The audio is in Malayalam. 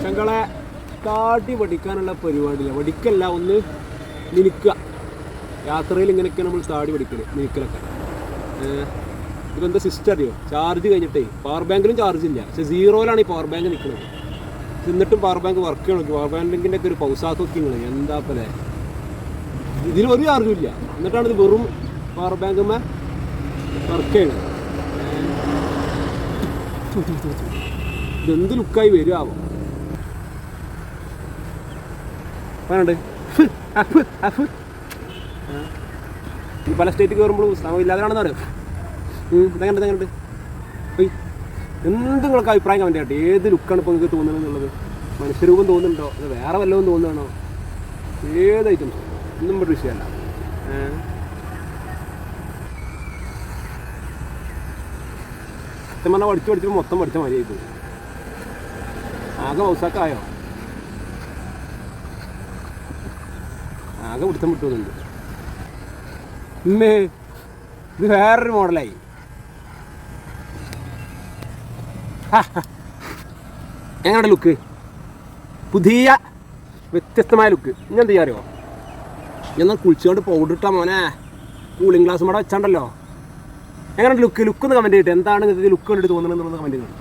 വർഷങ്ങളെ കാട്ടി പഠിക്കാനുള്ള പരിപാടിയില്ല. പഠിക്കല്ല, ഒന്ന് മിനുക്കുക. യാത്രയിൽ ഇങ്ങനെയൊക്കെയാണ് നമ്മൾ താടി പഠിക്കല്, മിനുക്കലൊക്കെ. ഇതെന്താ സിസ്റ്റം അറിയോ? ചാർജ് കഴിഞ്ഞിട്ടേ പവർ ബാങ്കിലും ചാർജ് ഇല്ല, പക്ഷെ സീറോയിലാണ് ഈ പവർ ബാങ്ക് നിൽക്കുന്നത്. എന്നിട്ടും പവർ ബാങ്ക് വർക്ക് ചെയ്യണം. പവർ ബാങ്കിൻ്റെ ഒക്കെ ഒരു പൗസാക്ക് വെക്കിങ്ങൾ എന്താ പോലെ. ഇതിലൊരു ചാർജും ഇല്ല, എന്നിട്ടാണ് ഇത് വെറും പവർ ബാങ്കുമ്മ വർക്ക് ചെയ്യണത്. ഇതെന്ത് ലുക്കായി വരുമാവോ? പറയാനുണ്ട് ഈ പല സ്റ്റേറ്റ് കയറുമ്പോഴും സമയം ഇല്ലാതാണെന്ന് പറയും. ഇതെങ്ങനെയുണ്ട് എന്ത് നിങ്ങൾക്ക് അഭിപ്രായം കമൻ്റ് ആയിട്ട് ഏത് ലുക്കാണ് ഇപ്പോൾ നിങ്ങൾക്ക് തോന്നുന്നത് എന്നുള്ളത്? മനുഷ്യരൂപം തോന്നുന്നുണ്ടോ, അത് വേറെ വല്ലതും തോന്നുകയാണോ? ഏത് ഐറ്റംസ് ഒന്നും ഒരു വിഷയമല്ല. സത്യം പറഞ്ഞാൽ പഠിച്ച് മൊത്തം പഠിച്ച മതിയായി പോയി. ആകെ ഹൗസാക്കായോ? ആകെ പിടുത്തം വിട്ടുന്നുണ്ട്. ഇത് വേറൊരു മോഡലായി. എങ്ങനെയുണ്ട് ലുക്ക്? പുതിയ വ്യത്യസ്തമായ ലുക്ക്. ഇനി എന്ത് ചെയ്യാറിയോ? എന്നാൽ കുളിച്ചുകൊണ്ട് പൗഡർ ഇട്ടാ മോനെ, കൂളിംഗ് ഗ്ലാസ് ഇവിടെ വെച്ചാണ്ടല്ലോ. എങ്ങനെയുണ്ട് ലുക്ക്? ലുക്കൊന്ന് കമൻറ്റ് ചെയ്തിട്ട് എന്താണ് നിങ്ങൾക്ക് ലുക്ക് കണ്ടിട്ട് തോന്നുന്നത് എന്നുള്ളത് കമൻറ്റ് ചെയ്യണം.